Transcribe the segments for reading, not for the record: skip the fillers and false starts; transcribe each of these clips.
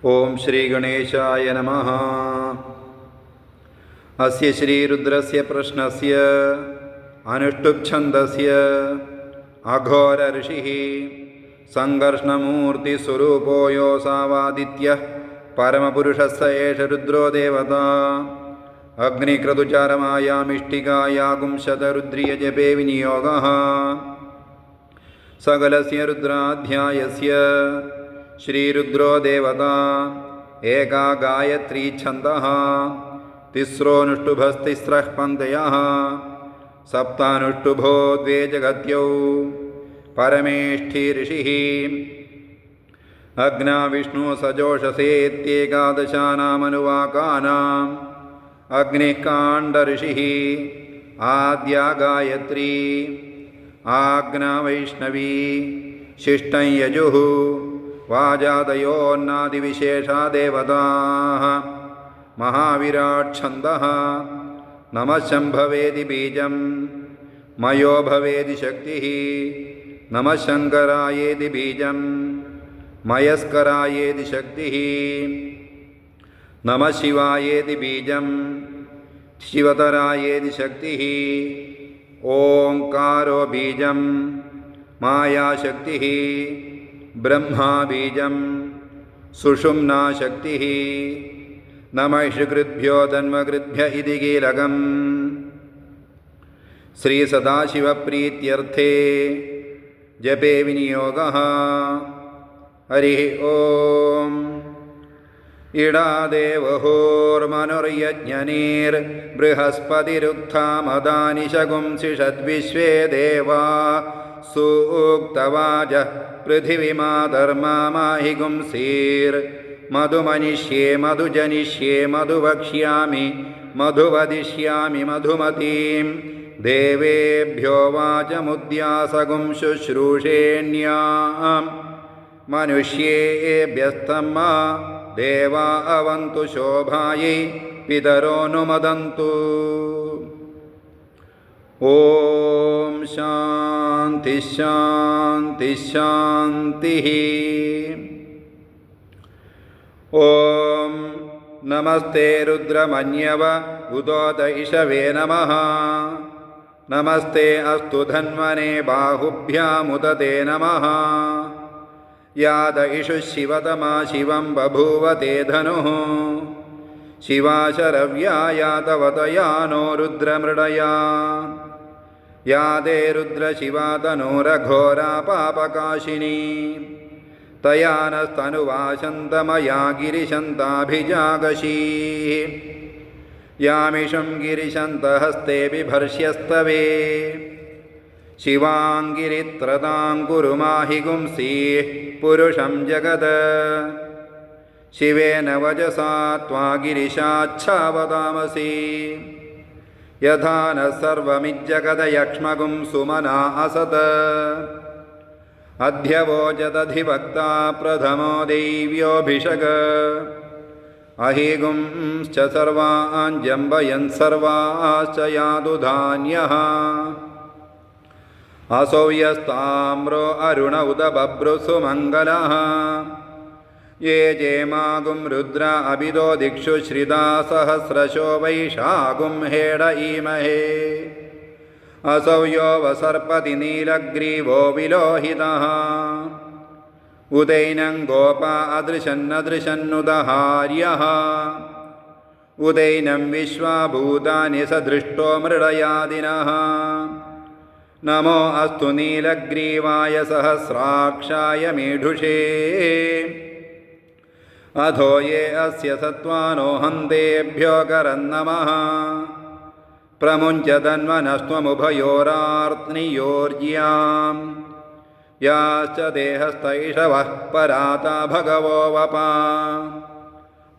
ओम श्री गणेशाय नमः। अस्य श्रीरुद्रस्य प्रश्नस्य अनुष्टुप् छन्दस्य अघोर ऋषिः संघर्षणमूर्तिस्वरूपो योऽसावादित्यः परमपुरुषः स एष रुद्रो देवता। अग्निक्रतुचारमायामिष्टिकायागुंशतरुद्रीयजपे विनियोगः सकलस्य रुद्राध्यायस्य श्रीरुद्रो देवता। एका गायत्री छन्दः तिस्रोऽनुष्टुभस्तिस्रः पङ्क्तयः सप्तानुष्टुभो द्वे जगत्यौ परमेष्ठी ऋषिः अग्ना विष्णु सजोषसेत्येकादशानामनुवाकानाम् अग्निः काण्डऋषिः आद्या गायत्री आग्ना वैष्णवी शिष्टं यजुः वाजादयोन्नादिविशेषा देवताः। महाविराट् छन्दः नमः शम्भवेदि बीजं मयो भवेदि शक्तिः नमः शङ्करायेदि बीजं मयस्करायेदि शक्तिः नमः शिवायेदि बीजं शिवतरायेदि शक्तिः ओंकारो बीजं मायाशक्तिः ब्रह्मा बीजं सुषुम्ना शक्तिः नमः ऋषिकृभ्यो धन्वकृभ्य इति कीलकम्। श्रीसदाशिवप्रीत्यर्थे जपे विनियोगः। हरिः ओम्। इडादेवहोर्मनुर्यज्ञनीर्बृहस्पतिरुक्थामदानि शगुंसि षद्विश्वे देवा सूक्तवाजः पृथिवीमाधर्मा माहि गुंसीर् मधुमनिष्ये मधुजनिष्ये मधुवक्ष्यामि मधुवदिष्यामि मधुमतीं देवेभ्यो वाचमुद्यासगुं शुश्रूषेण्यां मनुष्येभ्यस्तम्मा देवा अवन्तु शोभायै पितरोऽनुमदन्तु। ॐ शान्ति शान्ति शान्तिः। ॐ नमस्ते रुद्रमन्यव उदोत इषवे नमः। नमस्ते अस्तु धन्वने बाहुभ्यामुदते नमः। याद इषुः शिवतमा शिवं बभूव ते धनुः शिवा शरव्या यातवतया नो रुद्रमृडया। यादे रुद्रशिवा तनूरघोरा पापकाशिनी तया नस्तनुवाशन्तमया गिरिशन्ताभिजागशीः। यामिषं गिरिशन्तहस्ते बिभर्ष्यस्तवे शिवाङ्गिरित्रतां कुरु माहि गुंसीः पुरुषं जगद। शिवेन वजसा त्वा गिरिशाच्छावतामसि यथा न सर्वमिज्जगदयक्ष्मगुं सुमना असत। अध्यवोचदधिवक्ता प्रथमो दैव्योऽभिषग अहिगुंश्च सर्वान् जम्बयन् सर्वाश्च यादुधान्यः। असौ यस्ताम्रो अरुण उत बभ्रुसु मङ्गलः। ये जेमागुं रुद्र अभिदो दिक्षु श्रिदा सहस्रशो वैशागुं हेड ईमहे। असौ यो वसर्पति नीलग्रीवो विलोहितः उदैनं गोपा अदृशन्नदृशन्नुदहार्यः। उदैनं विश्वाभूतानि स दृष्टो मृडयादिनः। नमो अस्तु नीलग्रीवाय सहस्राक्षाय मीढुषे। अधो ये अस्य सत्त्वानो हन्तेभ्यो करन्नमः। प्रमुञ्च तन्वनस्त्वमुभयोरार्त्नियोर्ज्याम् याश्च देहस्तैषवः पराता भगवो वपा।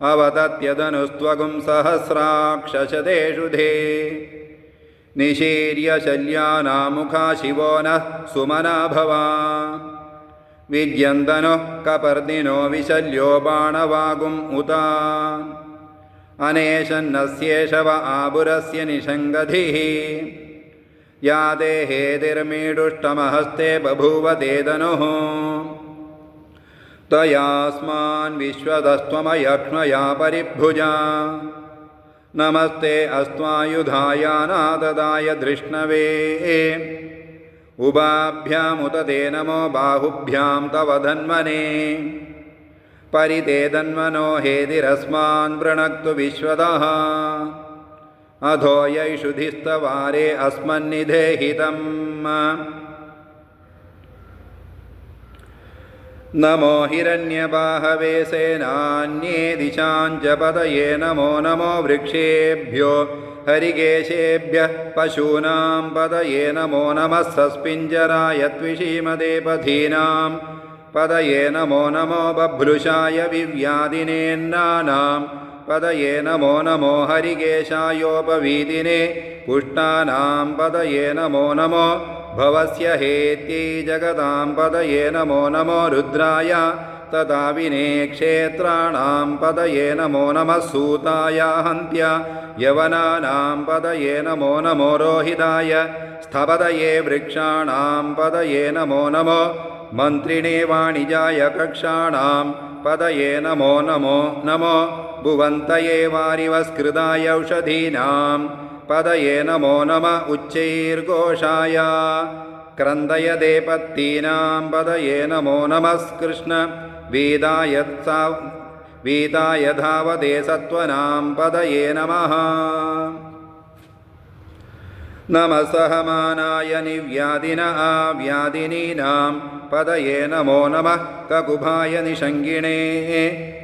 अवदत्यदनुस्त्वगुं सहस्राक्षशतेषु धे निशीर्य शल्यानामुखा शिवो नः सुमना भवा। विद्यन्तनुः कपर्दिनो विशल्यो बाणवागुम् उता। अनेशन्नस्येषव आबुरस्य निषङ्गधिः। या देहेतिर्मीडुष्टमहस्ते बभूव ते धनुः। तयास्मान् विश्वदस्त्वमयक्ष्मया परिभुजा नमस्ते अस्त्वायुधाय नाददाय धृष्णवे उभाभ्यामुत ते नमो बाहुभ्यां तव धन्वने परिते धन्वनो हेतिरस्मान् वृणक्तु विश्वदः अधो यैषुधिस्तवारे अस्मन्निधेहितम् नमो हिरण्यबाहवे सेनान्ये दिशाञ्च पतये नमो नमो वृक्षेभ्यो हरिकेशेभ्यः पशूनां पतये नमो नमः सस्पिञ्जराय त्विषीमदे पथीनां पतये नमो नमो बभ्रुषाय विव्याधिनेन्नानां पतये नमो नमो हरिकेशायोपवीतिने पुष्टानां पतये नमो नमो भवस्य हेत्यै जगतां पतये नमो नमो रुद्राय तथा विने क्षेत्राणां पतये नमो नमः सूताय हन्त्य यवनानां पतये नमो नमो रोहिताय स्थपतये वृक्षाणां पतये नमो नमो मन्त्रिणे वाणिजाय कक्षाणां पतये नमो नमो नमो भुवन्तये वारिवस्कृताय औषधीनां पतये नमो नमः उच्चैर्घोषाय क्रन्दयते पत्तीनां पतये नमो नमः कृष्ण वीताय धावते सत्त्वनां पतये नमः नमः सहमानाय निव्याधिन आव्याधिनीनां पतये नमो नमः ककुभाय निषङ्गिणे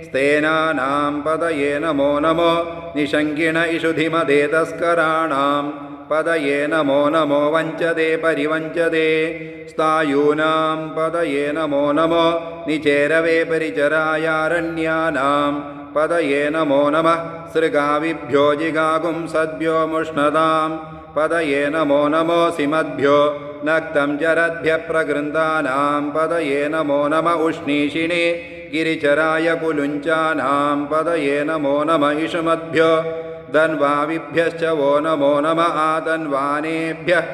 स्तेनानां पतये नमो नमो निषङ्गिण इषुधिमदे तस्कराणां पतये नमो नमो वञ्चते परिवञ्चते स्थायूनां पतये नमो नमो निचेरवे परिचरायारण्यानां पतये नमो नमः सृगाविभ्यो जिगागुं सद्भ्यो मुष्णतां पतये नमो नमो सिमद्भ्यो नक्तं जरद्भ्यः प्रगृन्दानां पतये नमो नम उष्णीषिणे गिरिचराय कुलुञ्चानां पतये नमो नम इषुमद्भ्यो धन्वाविभ्यश्च वो नमो नम आतन्वानेभ्यः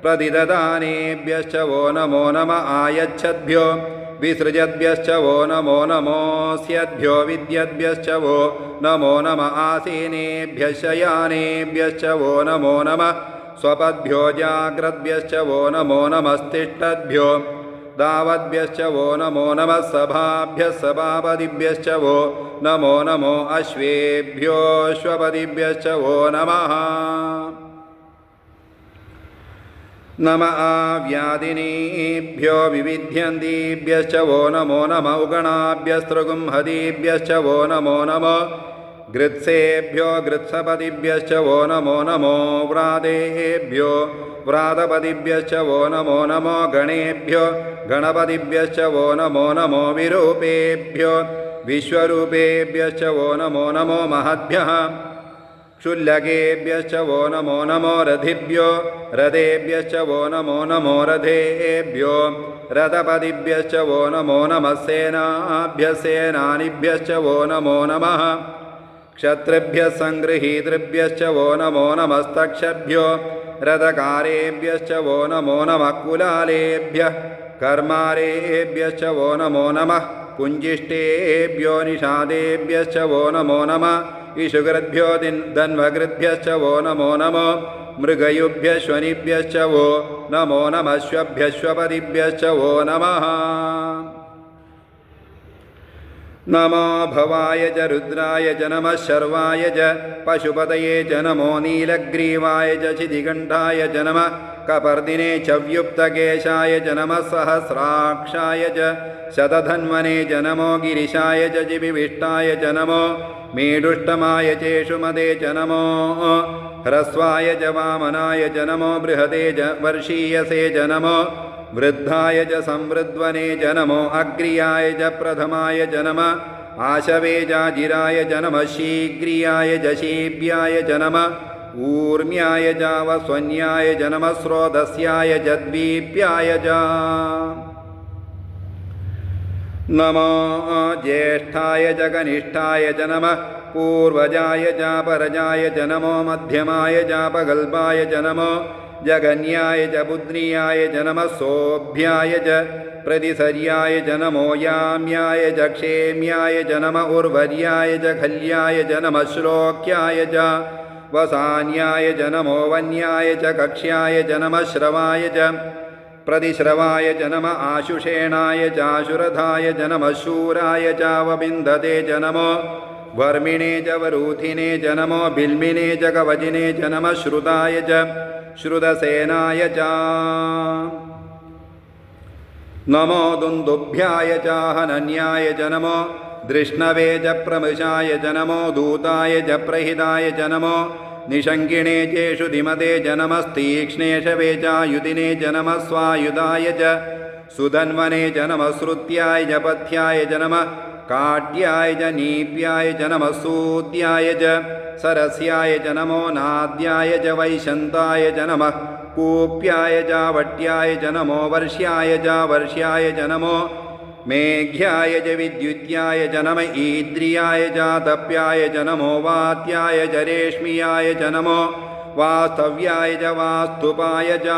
प्रतिददानेभ्यश्च वो नमो नम आयच्छद्भ्यो विसृजद्भ्यश्च वो नमो नमोऽस्यद्भ्यो विद्यद्भ्यश्च वो नमो नम आसीनेभ्यश्च यानेभ्यश्च वो नमो नमः स्वपद्भ्यो जाग्रद्भ्यश्च वो नमो नमस्तिष्ठद्भ्यो दावद्भ्यश्च वो नमो नमः सभाभ्यः सभापतिभ्यश्च वो नमो नमो अश्वेभ्योऽश्वपतिभ्यश्च वो नमः नम आव्याधिनीभ्यो विविध्यन्तीभ्यश्च वो नमो नम उगणाभ्यस्त्रुगुंहतीभ्यश्च वो नमो नमो गृत्सेभ्यो गृत्सपतिभ्यश्च वो नमो नमो व्रातेभ्यो व्रातपतिभ्यश्च वो नमो नमो गणेभ्यो गणपतिभ्यश्च वो नमो नमो विरूपेभ्यो विश्वरूपेभ्यश्च वो नमो नमो महद्भ्यः क्षुल्लकेभ्यश्च वो नमो नमो रथिभ्यो रथेभ्यश्च वो नमो नमो रथेभ्यो रथपतिभ्यश्च वो नमो नमः सेनाभ्यः सेनानिभ्यश्च वो नमो नमः क्षत्रिभ्यः सङ्गृहीतृभ्यश्च वो नमो नमस्तक्षभ्यो रथकारेभ्यश्च वो नमो नमः कुलालेभ्यः कर्मारेभ्यश्च वो नमो नमः कुञ्जिष्टेभ्यो निषादेभ्यश्च वो नमो नमः इषुकृद्भ्यो धन्वकृद्भ्यश्च वो नमो नमो मृगयुभ्यश्वनिभ्यश्च वो नमो नमः श्वभ्यश्वपतिभ्यश्च वो नमः नमो भवाय च रुद्राय च नमः शर्वाय च पशुपतये च नमो नीलग्रीवाय च शितिकण्ठाय च नमः कपर्दिने च व्युप्तकेशाय च नमः सहस्राक्षाय च शतधन्वने च नमो गिरिशाय च जिविविष्टाय च नमो मीडुष्टमाय चेषुमदे च नमो ह्रस्वाय च वामनाय च नमो बृहते च वर्षीयसे च नमो वृद्धाय च संवृद्वने च नमो अग्र्याय च प्रथमाय च नमः आशवे जाजिराय च नमः शीघ्रियाय च शीभ्याय च नमः ऊर्म्याय च वस्वन्याय च नमः स्रोतस्याय च द्वीप्याय च नमो ज्येष्ठाय च कनिष्ठाय च नमः पूर्वजाय च परजाय च नमो मध्यमाय च पगल्पाय च नमो जगन्याय च पुत्र्याय च नमः सोऽभ्याय च प्रतिसर्याय च नमो याम्याय च क्षेम्याय च नम उर्वर्याय च खल्याय च नमः श्लोक्याय च वसान्याय च नमो वन्याय च कक्ष्याय च नमः श्रवाय च प्रतिश्रवाय च नम आशुषेणाय च आशुरथाय च नमः शूराय च वबिन्धते च नमो वर्मिणे च वरूथिने च नमो बिल्मिने च कवचिने च नमः श्रुताय च श्रुतसेनाय च नमो दुन्दुभ्याय च हनन्याय च नमो दृष्णवे च प्रमृशाय च नमो दूताय च प्रहिताय च नमो निशङ्किणे चेषु धिमते च नमस्तीक्ष्णेशवे चायुधिने च नमः स्वायुधाय च सुधन्वने च नमः श्रुत्याय च पथ्याय च नमः काट्याय च नीप्याय च नमः सूद्याय च सरस्याय च नमो नाद्याय च वैशन्ताय च नमः कूप्याय च वट्याय च नमो वर्ष्याय च वर्ष्याय च नमो मेघ्याय च विद्युत्याय च नम ईद्रियाय च तप्याय च नमो वात्याय च रेश्मियाय च नमो वास्तव्याय च वास्तुपाय च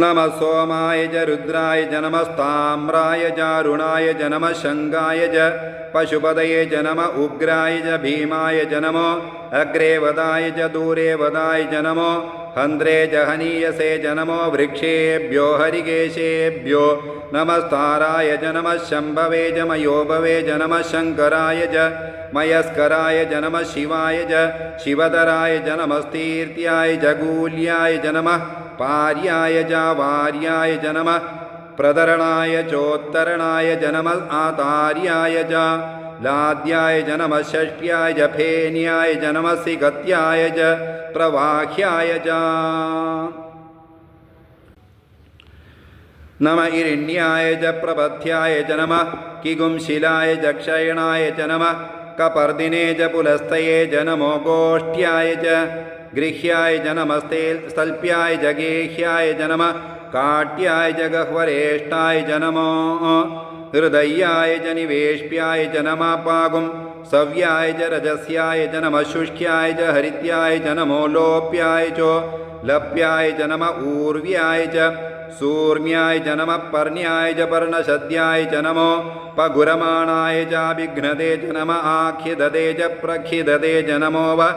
नमः सोमाय च रुद्राय च नमस्ताम्राय च अरुणाय च नमः शङ्गाय च पशुपतये च नमः उग्राय च भीमाय च नमो अग्रे वदाय च दूरे वदाय च नमो हन्द्रे च हनीयसे च नमो वृक्षेभ्यो हरिकेशेभ्यो नमस्ताराय च नमः शम्भवे च मयोभवे च नमः शङ्कराय च मयस्कराय च नमः शिवाय च शिवतराय च नमस्तीर्त्याय च गूल्याय च नमः पार्याय च वार्याय च नमः प्रतरणाय चोत्तरणाय च नमः आतार्याय च लाद्याय च नमः षष्ट्याय च फेन्याय च नमः सिकत्याय च प्रवाह्याय च नमः इरिण्याय च प्रपथ्याय च नमः किगुंशिलाय च क्षयणाय च नमः कपर्दिने च पुलस्तये च नमो गोष्ठ्याय च गृह्याय च नमस्ते स्थल्प्याय च गेह्याय च नमः काट्याय च गह्वरेष्ठाय च नमो हृदयाय च निवेश्याय च नमः पागुं सव्याय च रजस्याय च नमः शुष्क्याय च हरित्याय च नमो लोप्याय च लप्याय च नमः ऊर्व्याय च सूर्म्याय च नमः पर्ण्याय च पर्णशद्याय च नमो पगुरमाणाय च विघ्नते च नमः आख्यदते च प्रखिदते च नमो व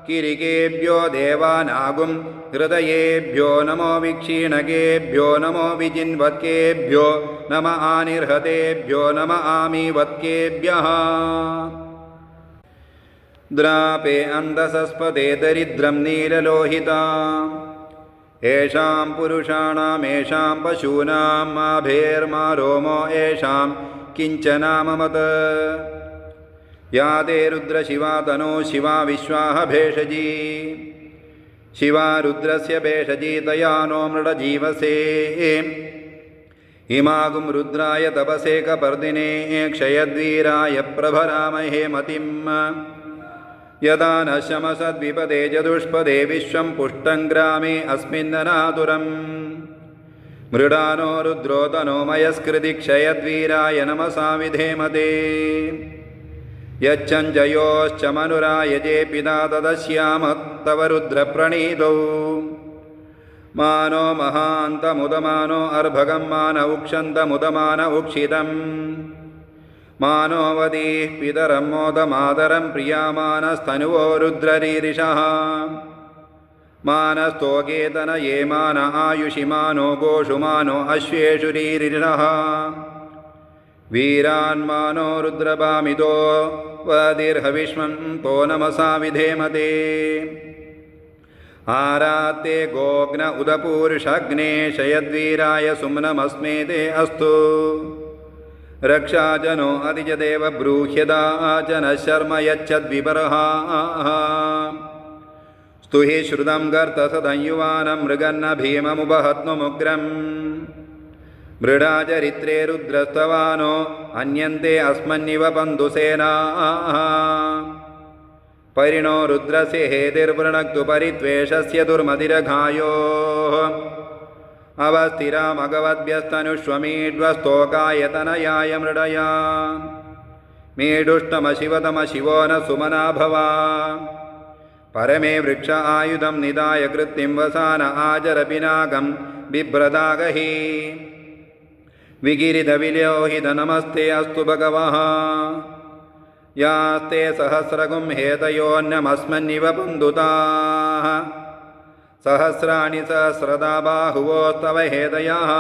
किरिकेभ्यो देवानागुं हृदयेभ्यो नमो विक्षीणकेभ्यो नमो विजिन्वत्केभ्यो नम आनिर्हतेभ्यो नम आमीवत्केभ्यः द्रापे अन्धसस्पदे दरिद्रं नीललोहिता येषां पुरुषाणामेषां पशूनां माभेर्मा रोमो येषां किञ्चनाममत या ते रुद्रशिवा तनो शिवा विश्वाह भेषजी शिवा रुद्रस्य भेषजी तया नो मृडजीवसे इमागुं रुद्राय तपसे कपर्दिने क्षयद्वीराय प्रभरामहे मतिं यदा न शमसद्विपदे चतुष्पदे विश्वं पुष्टं ग्रामे अस्मिन्ननातुरम् मृडानो रुद्रो तनो मयस्कृति क्षयद्वीराय नमसा विधेमते यच्छञ्जयोश्च मनुरायजे पिता तदस्यामत्तव रुद्रप्रणीतौ मानो महान्तमुदमानो अर्भगं मान उक्षन्तमुदमान उक्षितम् मानो वदीः पितरं मोदमादरं प्रियामानस्तनुवो रुद्ररीरिषः मानस्तोकेतन ये मान आयुषि मानो गोषु मानो अश्वेषु रीरिषः वीरान्मानो रुद्रभामितो वदीर्हविश्वं तो नमसा विधेमते आरात्ते गोग्न उदपूरुषग्ने शयद्वीराय सुम्नमस्मे ते अस्तु रक्षाजनो अधिजदेव ब्रूह्यदा जनः शर्म यच्छद्विपरः स्तुहि श्रुतं गर्तसदंयुवानं मृगन्न भीममुपहत्नुमुग्रम् मृडाचरित्रे रुद्रस्तवानो अन्यन्ते अस्मन्निव बन्धुसेनाः परिणो रुद्रस्य हेतिर्वृणक्तु परित्वेषस्य दुर्मतिरघायोः अवस्थिरामगवद्भ्यस्तनुष्वमीड्वस्तोकायतनयाय मृडया मीडुष्टमशिवतमशिवो न सुमना भवा परमे वृक्ष आयुधं निधाय कृत्तिं वसान आचर पिनाकं बिभ्रदागहि विगिरिधविलोहित नमस्ते अस्तु भगवः यास्ते सहस्रगुं हेतयोऽन्यमस्मन्निव बन्धुताः सहस्राणि सहस्रदा बाहुवोस्तव हेतयः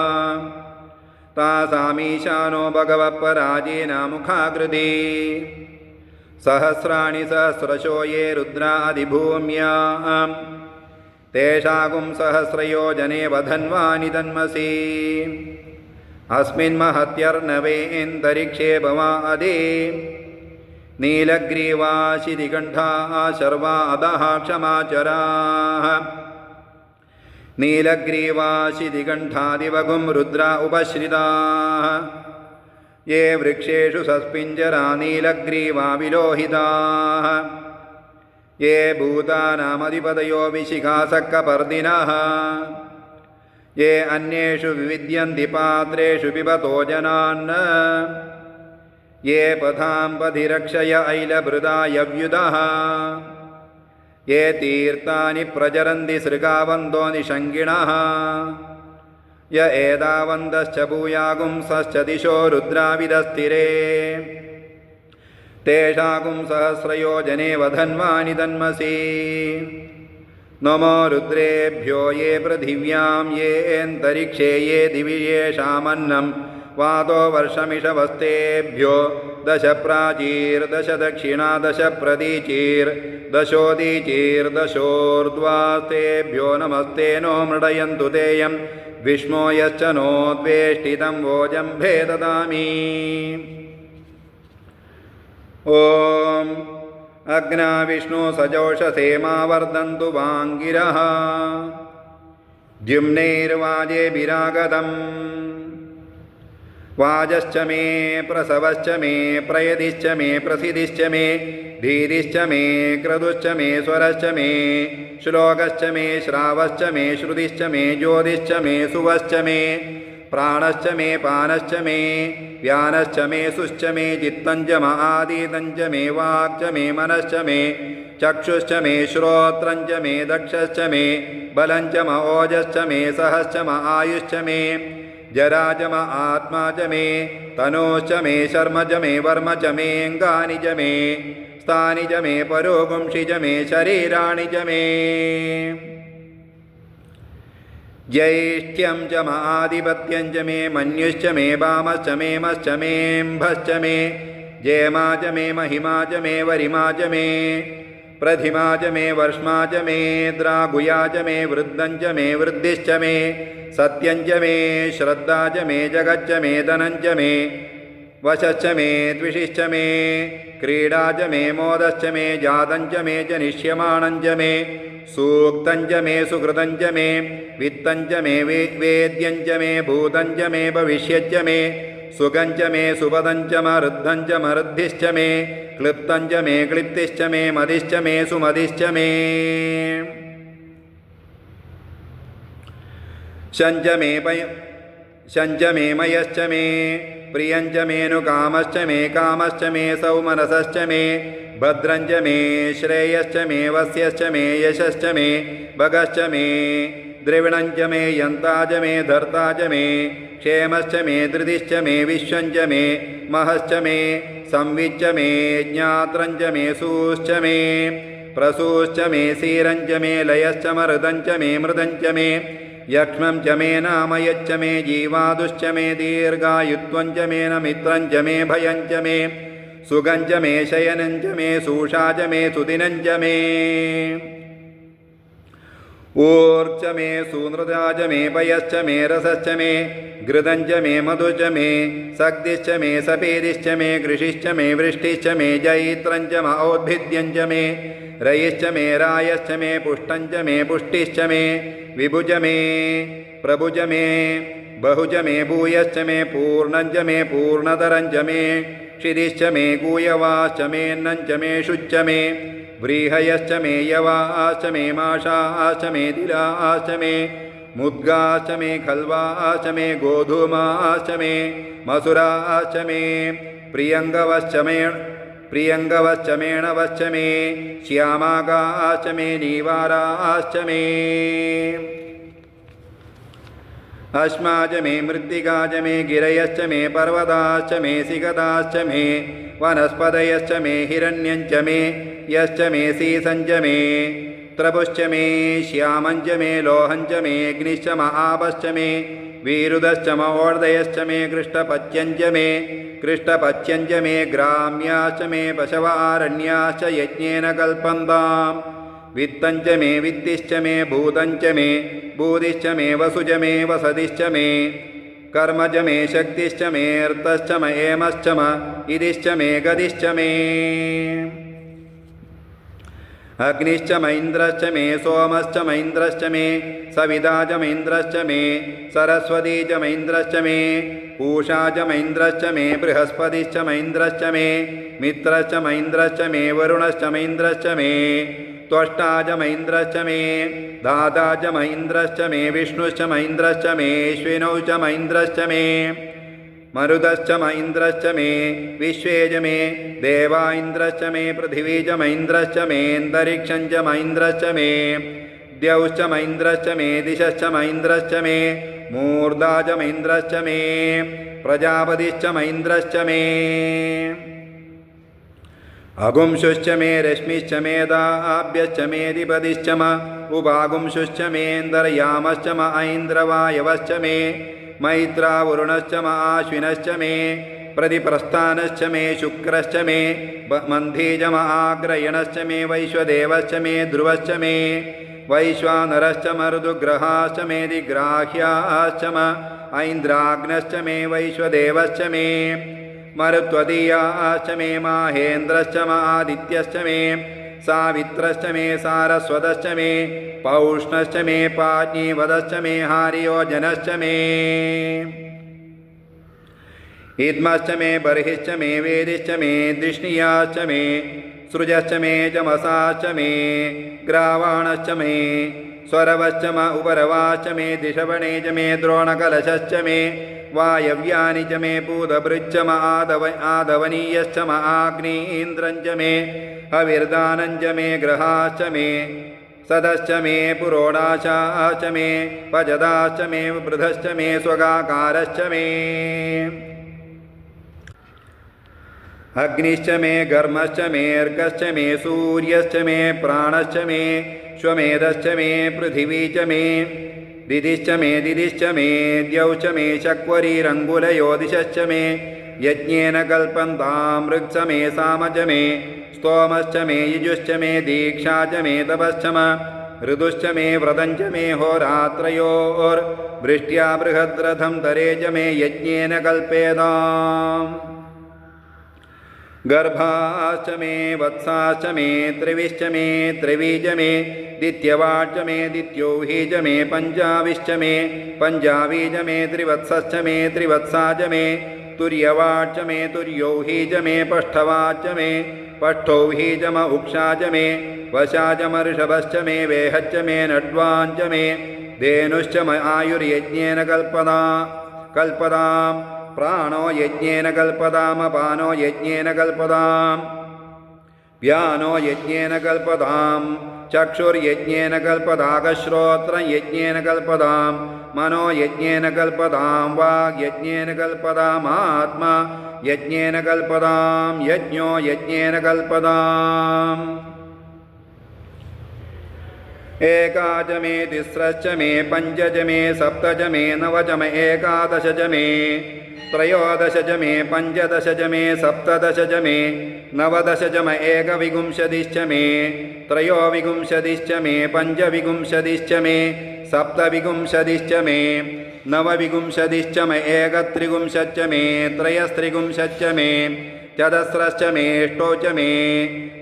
तासामीशानो भगवत्पराजीनामुखाकृति सहस्राणि सहस्रशो ये रुद्रादिभूम्यां तेषागुं सहस्रयोजने वधन्वानि तन्मसि अस्मिन् महत्यर्णवेऽन्तरिक्षे भवादि नीलग्रीवाशितिकण्ठाः शर्वा अधः क्षमाचराः नीलग्रीवाशितिकण्ठादिवगुं रुद्रा उपश्रिताः ये वृक्षेषु सस्पिञ्जरा नीलग्रीवा विलोहिताः ये भूतानामधिपतयो विशिखासक्कपर्दिनः ये अन्येषु विविद्यन्ति पात्रेषु पिबतो जनान् ये पथां पथिरक्षय ऐलभृदायव्युधः ये तीर्थानि प्रचरन्ति सृगावन्दो निषङ्गिणः य एतावन्तश्च भूयागुंसश्च दिशो रुद्राविदस्थिरे तेषागुं सहस्रयोजने वधन्वानि तन्मसि नमो रुद्रेभ्यो ये पृथिव्यां येऽन्तरिक्षे ये दिवि येषामन्नं वातो वर्षमिषवस्तेभ्यो दश प्राचीर्दश दक्षिणा दश प्रतीचीर्दशोदीचीर्दशोर्ध्वास्तेभ्यो नमस्ते नो मृडयन्तु तेयं विष्णो यश्च नोद्वेष्टितं वोजम्भे ददामि ॐ अग्ना विष्णु सजोषसेमा वर्धन्तु वाङ्गिरः द्युम्नैर्वाजेभिरागतम् वाजश्च मे प्रसवश्च मे प्रयदिश्च मे प्रसिदिश्च मे धीरिश्च मे क्रतुश्च मे स्वरश्च मे श्लोकश्च मे श्रावश्च मे श्रुतिश्च मे ज्योतिश्च मे सुवश्च मे प्राणश्च मे पानश्च मे व्यानश्च मे सुश्च मे चित्तञ्च महादीतञ्च मे वाक्च मे मनश्च मे चक्षुश्च मे श्रोत्रञ्च मे दक्षश्च मे बलञ्च म ओजश्च मे सहश्च म आयुश्च मे जरा च म आत्मा च मे तनोश्च मे शर्म च मे वर्म च मे अङ्गानि च मे स्थानि च मे परोगुंषि च मे शरीराणि च मे ज्यैष्ठ्यं च महाधिपत्यं च मे मन्युश्च मे वामश्च मे मश्च मेऽम्भश्च मे जयमा च मे महिमा च मे वरिमा च मे प्रथिमा च मे वर्ष्मा च मे द्रागुया च मे वृद्धं च मे वृद्धिश्च मे सत्यं च मे श्रद्धा च मे जगच्च मे धनं च मे वशश्च मे द्विषिश्च मे क्रीडा च मे मोदश्च मे जातं च मे जनिष्यमाणं च मे सूक्तं च मे सुकृतं च मे वित्तं च मे वेद्यं च मे भूतं च मे भविष्यच्च मे सुगं च मे सुपदं च मरुद्धं च मरुद्धिश्च मे क्लिप्तं च मे क्लिप्तिश्च मे मदिश्च मे सुमदिश्च मे शञ्च मे मयश्च मे प्रियं च मेऽनुकामश्च मे कामश्च मे सौमनसश्च मे भद्रं च मे श्रेयश्च मे वस्यश्च मे यशश्च मे भगश्च मे द्रविणं च मे यन्ता च मे धर्ता च मे क्षेमश्च मे धृतिश्च मे विश्वं च मे महश्च मे संविच्च मे ज्ञात्रं च मे सूश्च मे प्रसूश्च मे सीरं च मे लयश्च मरुदं च मे मृदं च मे यक्ष्मं च मे नामयच्च मे जीवादुश्च मे दीर्घायुत्वं च मे नमित्रं च मे भयं च मे सुगं च मे शयनं च मे सूषा च मे सुदिनं च मे ऊर्च मे सूनृता च मे पयश्च मे रसश्च मे घृतं च मे मधुश्च मे सक्तिश्च मे सपेदिश्च मे कृषिश्च मे वृष्टिश्च मे जैत्रं च महोद्भिद्यं च मे रयिश्च मे रायश्च मे पुष्टं च मे पुष्टिश्च मे विभुज मे प्रभुज मे बहुज मे भूयश्च मे पूर्णं च मे पूर्णतरं च मे क्षितिश्च मे कूयवाश्च मेऽन्नं च मे शुच्च मे व्रीहयश्च मे यवाश्च मे माषाश्च मे तिलाश्च मे मुद्गाश्च मे खल्वाश्च मे गोधूमाश्च मे मसुराश्च मे प्रियङ्गवश्च मेणवश्च मे श्यामागाश्च मे नीवाराश्च मे अस्माच मे मृत्तिकाच मे गिरयश्च मे पर्वताश्च मे सिगताश्च मे वनस्पतयश्च मे हिरण्यञ्च मे यश्च मे सीसञ्च मे त्रपुश्च मे श्यामञ्च मे लोहञ्च मे अग्निश्च म आपश्च मे वीरुदश्च म ओर्दयश्च मे कृष्टपच्यञ्च मे ग्राम्याश्च मे पशवारण्याश्च यज्ञेन कल्पन्ताम् वित्तञ्च मे वित्तिश्च मे भूतञ्च मे भूतिश्च मे वसुज मे वसतिश्च मे कर्मच मे शक्तिश्च मे अर्थश्च म एमश्च म इदिश्च मे गतिश्च मे अग्निश्च म इन्द्रश्च मे सोमश्च म इन्द्रश्च मे सविता च म इन्द्रश्च मे सरस्वती च म इन्द्रश्च मे पूषा च म इन्द्रश्च मे बृहस्पतिश्च म इन्द्रश्च मे मित्रश्च म इन्द्रश्च मे वरुणश्च म इन्द्रश्च मे त्वष्टा च म इन्द्रश्च मे दाता च म इन्द्रश्च मे विष्णुश्च म इन्द्रश्च मे श्विनौ च म इन्द्रश्च मे मरुदश्च म इन्द्रश्च मे विश्वे च मे देवा इन्द्रश्च मे पृथिवी च म इन्द्रश्च मे अन्तरिक्षं च म इन्द्रश्च मे द्यौश्च म इन्द्रश्च मे दिशश्च म इन्द्रश्च मे मूर्धा च म इन्द्रश्च मे प्रजापतिश्च म इन्द्रश्च मे अगुंशुश्च मे रश्मिश्च मे दाभ्यश्च मेऽधिपतिश्च म उपागुंशुश्च मेऽन्तर्यामश्च म ऐन्द्रवायवश्च मे मैत्रावरुणश्च म आश्विनश्च मे प्रतिप्रस्थानश्च मे शुक्रश्च मे मन्थी च म आग्रयणश्च मे वैश्वदेवश्च मे ध्रुवश्च मे वैश्वानरश्च म ऋतुग्रहाश्च मे दिग्राह्याश्च म ऐन्द्राग्नश्च मे वैश्वदेवश्च मे मरुत्वदीयाश्च मे माहेन्द्रश्च म आदित्यश्च मे सावित्रश्च मे सारस्वतश्च मे पौष्णश्च मे पाज्ञीवदश्च मे हारियोजनश्च मे इद्मश्च मे बर्हिश्च मे वेदिश्च मे दृष्णियाश्च मे सृजश्च मे जमसाश्च मे ग्रावाणश्च मे स्वरवश्च म उपरवाश्च मे दिशवणे च मे द्रोणकलशश्च मे वायव्यानि च मे पूतभृच्च म आदवनीयश्च म आग्नीन्द्रञ्च मे हविर्दानञ्च मे ग्रहाश्च मे सदश्च मे पुरोडाशाश्च मे पजदाश्च मे वृधश्च मे स्वगाकारश्च मे अग्निश्च मे घर्मश्च मे अर्कश्च मे सूर्यश्च मे प्राणश्च मे श्वमेधश्च मे पृथिवी च मे दिदिश्च मे द्यौश्च मे शक्वरीरङ्गुलयोदिशश्च मे यज्ञेन कल्पन्तां ऋक्ष मे सामच मे स्तोमश्च मे युजुश्च मे दीक्षा च मे तपश्च म ऋतुश्च मे व्रतञ्च मे होरात्रयोर्वृष्ट्या बृहद्रथं तरे च मे यज्ञेन कल्पेताम् गर्भाश्च मे वत्साश्च मे त्रिविश्च मे त्रिवीज मे दित्यवाच्च मे दित्योहि च मे पञ्चाविश्च मे पञ्चावीज मे त्रिवत्सश्च मे त्रिवत्सा च मे तुर्यवाच्च मे तुर्यौहि च मे पष्ठवाच्च मे पष्ठौहि च म उक्षा च मे वशा च म ऋषभश्च मे वेहच्च मे नड्वाञ्च मे धेनुश्च म आयुर्यज्ञेन कल्पताम् प्राणो यज्ञेन कल्पतामपानो यज्ञेन कल्पताम् व्यानो यज्ञेन कल्पताम् चक्षुर्यज्ञेन कल्पताकश्रोत्रं यज्ञेन कल्पताम् मनो यज्ञेन कल्पताम् वाग्यज्ञेन कल्पतामात्मा यज्ञेन कल्पताम् यज्ञो यज्ञेन कल्पताम् एकाच मे तिस्रश्च मे पञ्चच मे सप्तच मे नवच मे एकादश च मे त्रयोदश च मे पञ्चदश च मे सप्तदश च मे नवदश च मे एकविंशतिश्च मे त्रयोविंशतिश्च मे पञ्चविंशतिश्च मे सप्तविंशतिश्च मे नवविंशतिश्च मे एकत्रिंशच्च मे त्रयस्त्रिंशच्च मे चतस्रश्च मे अष्टौ च मे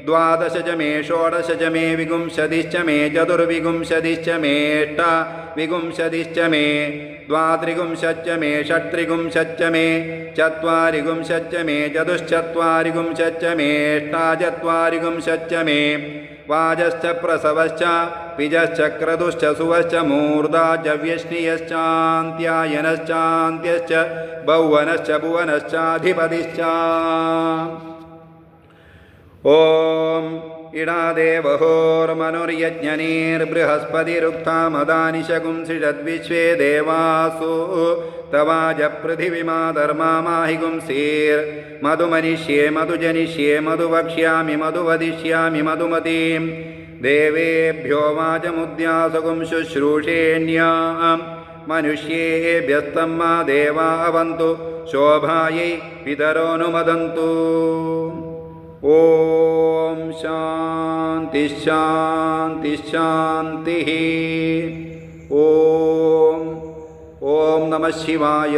द्वादश च मे षोडश च मे विंशतिश्च मे चतुर्विंशतिश्च मे अष्टाविंशतिश्च मे द्वात्रिंशच्च मे षट्त्रिंशच्च मे चत्वारिंशच्च मे चतुश्चत्वारिंशच्च मे अष्टाचत्वारिंशच्च मे वाजश्च प्रसवश्च पिजश्च क्रतुश्च सुवश्च मूर्धा च व्यश्नियश्चान्त्यायनश्चान्त्यश्च भुवनश्च भुवनश्चाधिपतिश्च ഓം ഇടാദേവഹോർമനുര്യജ്ഞനീർബൃഹസ്പതിരുക്താമദാനിശകുംസിഷദ്വിശ്വേ ദേവാസു തവാജ പൃഥിവിമാധർമാമാഹി ഗുംസീർ മധുമനിഷ്യേ മധുജനിഷ്യേ മധുവക്ഷ്യാമി മധുവദിഷ്യാമി മധുമതീം ദേവേഭ്യോ വാചമുദ്യാസുകും ശുശ്രൂഷേണ്യാം മനുഷ്യേഭ്യസ്തം മാ ദേവാ അവന്തു ശോഭായൈ പിതരോനുമദന്തു. ഓം ശാന്തി ശാന്തി ശാന്തി. ഓം നമഃ ശിവായ.